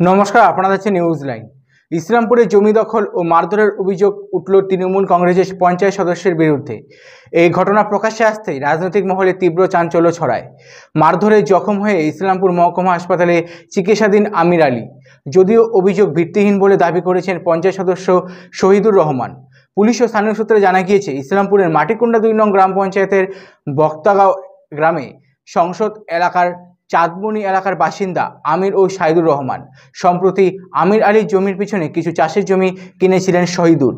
নমস্কার, আপনারা দেখছেন নিউজ লাইন। ইসলামপুরে জমি দখল ও মারধরের অভিযোগ উঠল তৃণমূল কংগ্রেসের পঞ্চায়েত সদস্যের বিরুদ্ধে। এই ঘটনা প্রকাশ্যে আসতেই রাজনৈতিক মহলে তীব্র চাঞ্চল্য ছড়ায়। মারধরে জখম হয়ে ইসলামপুর মহকুমা হাসপাতালে চিকিৎসাধীন আমির আলী। যদিও অভিযোগ ভিত্তিহীন বলে দাবি করেছেন পঞ্চায়েত সদস্য শহীদুর রহমান। পুলিশ ও স্থানীয় সূত্রে জানা গিয়েছে, ইসলামপুরের মাটিকুন্ডা 2 নং গ্রাম পঞ্চায়েতের বক্তাগাঁও গ্রামে সংসদ এলাকার চাঁদমণি এলাকার বাসিন্দা আমির ও সাইদুর রহমান সম্প্রতি আমির আলীর জমির পিছনে কিছু চাষের জমি কিনেছিলেন শহীদুর।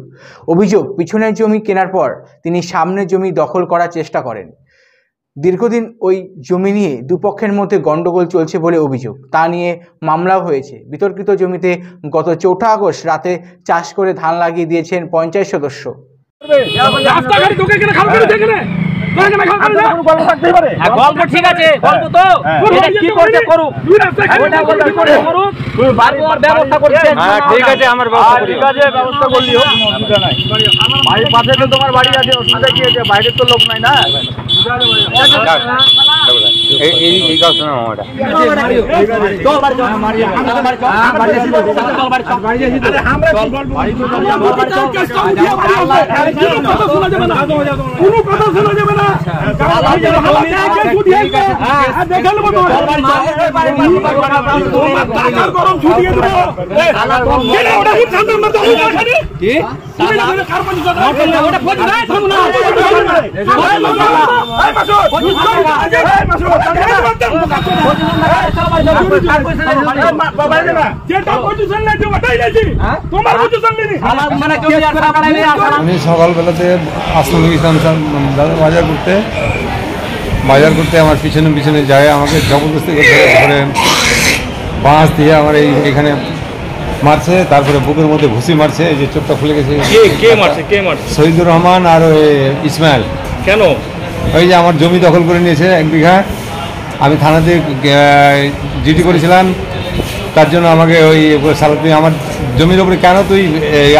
অভিযোগ, পিছনের জমি কেনার পর তিনি সামনের জমি দখল করার চেষ্টা করেন। দীর্ঘদিন ওই জমি নিয়ে দুপক্ষের মধ্যে গণ্ডগোল চলছে বলে অভিযোগ। তা নিয়ে মামলাও হয়েছে। বিতর্কিত জমিতে গত 4 আগস্ট রাতে চাষ করে ধান লাগিয়ে দিয়েছেন পঞ্চায়েত সদস্য। গল্প ঠিক আছে, গল্প তো কি করতে করুক, ব্যবস্থা করছেন। ঠিক আছে, আমার ব্যবস্থা করলি হোক, অসুবিধা নাই। বাড়ির পাশে তো তোমার বাড়ি আছে, অসুবিধা কি আছে? বাইরের তো লোক নাই না। এই কাজ শোনা মামাটা সকালবেলাতে আসলাম বাজার করতে আমার পিছনে যায়, আমাকে জবরদস্তি করে ধরে বাঁশ দিয়ে আমার এখানে মারছে, তারপরে বুকের মধ্যে ঘুষি মারছে। এই যে চোখটা খুলে গেছে। কে মারছে? শহীদুর রহমান আর ইসমাইল। কেন? ওই যে আমার জমি দখল করে নিয়েছে 1 বিঘা। আমি থানাতে জিডি করেছিলাম, তার জন্য আমাকে ওই সালা তুই আমার জমির উপরে কেন তুই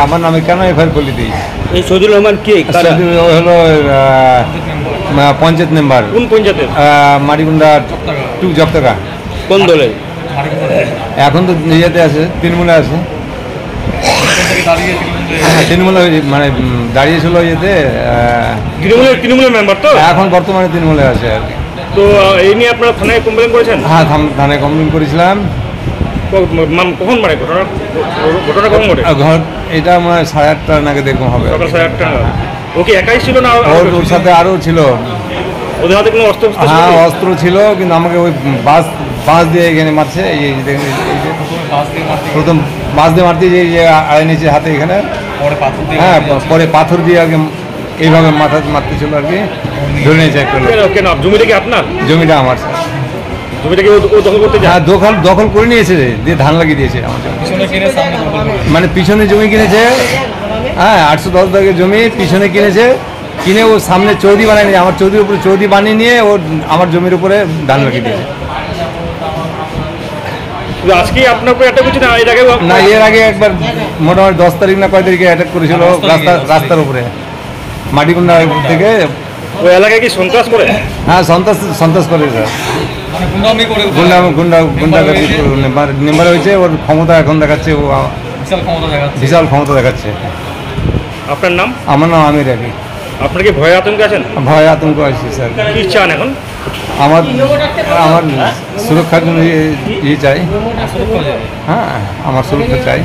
আমার নামে কেন এফআইআর করলি তুই? এই শহীদুর রহমান কে? হলো পঞ্চায়েত মেম্বার। কোন পঞ্চায়েতের? মাটিকুন্ডা 2 জপ্তকা। কোন দলের? এখন তো ইয়েতে আছে, তৃণমূলে আছে। তৃণমূলে মানে দাঁড়িয়েছিল ইয়েতে, তৃণমূলের মেম্বার তো এখন বর্তমানে তৃণমূলে আছে আর কি। তো এই নিয়ে আপনারা থানায় কমপ্লেন করেছেন? হ্যাঁ, থানায় কমপ্লেন করেছিলাম। কখন মানে ঘটনা কখন ঘটে? এটা মানে 8:30 নাগাদ এরকম হবে। সকাল 8:30। ওকে একাই ছিল না ওর সাথে আরও ছিল? ওদের হাতে কোনো অস্ত্র? হ্যাঁ, অস্ত্র ছিল, কিন্তু আমাকে ওই বাঁশ দিয়ে এখানে মারছে। প্রথম বাঁশ দিয়ে মারতে যে আড়াই নিচে হাতে এখানে, হ্যাঁ, পরে পাথর দিয়ে আগে এইভাবে মাথা মারতেছিল আর কি, ধরে নিয়েছে একটা লোক। কেন? জমিটা কি আপনার? জমিটা আমার। জমিটাকে ও দখল করতে যায়? হ্যাঁ, দখল করে নিয়েছে, দিয়ে ধান লাগিয়ে দিয়েছে আমার জমি। মানে পিছনে জমি কিনেছে, হ্যাঁ, 810 দাগের জমি পিছনে কিনেছে, কিনে ও সামনে চৌধুরী বানিয়ে নিয়ে, আমার চৌধুরীর উপরে চৌধুরী বানিয়ে নিয়ে ও আমার জমির উপরে ধান লাগিয়ে দিয়েছে। আজকে আপনার উপরে অ্যাটাক করছে না? এর আগে একবার মোটামুটি 10 তারিখ না কয় তারিখে অ্যাটাক করেছিল রাস্তার উপরে, মাটিকুন্ডা থেকে। ওই এলাকায় কি সন্ত্রাস করে? হ্যাঁ, সন্ত্রাস করে স্যার। গুন্ডাগাড়ি মেম্বার হয়েছে, ওর ক্ষমতা এখন দেখাচ্ছে, ও বিশাল ক্ষমতা দেখাচ্ছে। আপনার নাম? আমার নাম আমির আলী। আপনার কি ভয় আতঙ্কে আছেন? ভয় আতঙ্ক আছে স্যার। কি চান এখন? আমার সুরক্ষার জন্য চাই। হ্যাঁ, আমার সুরক্ষা চাই।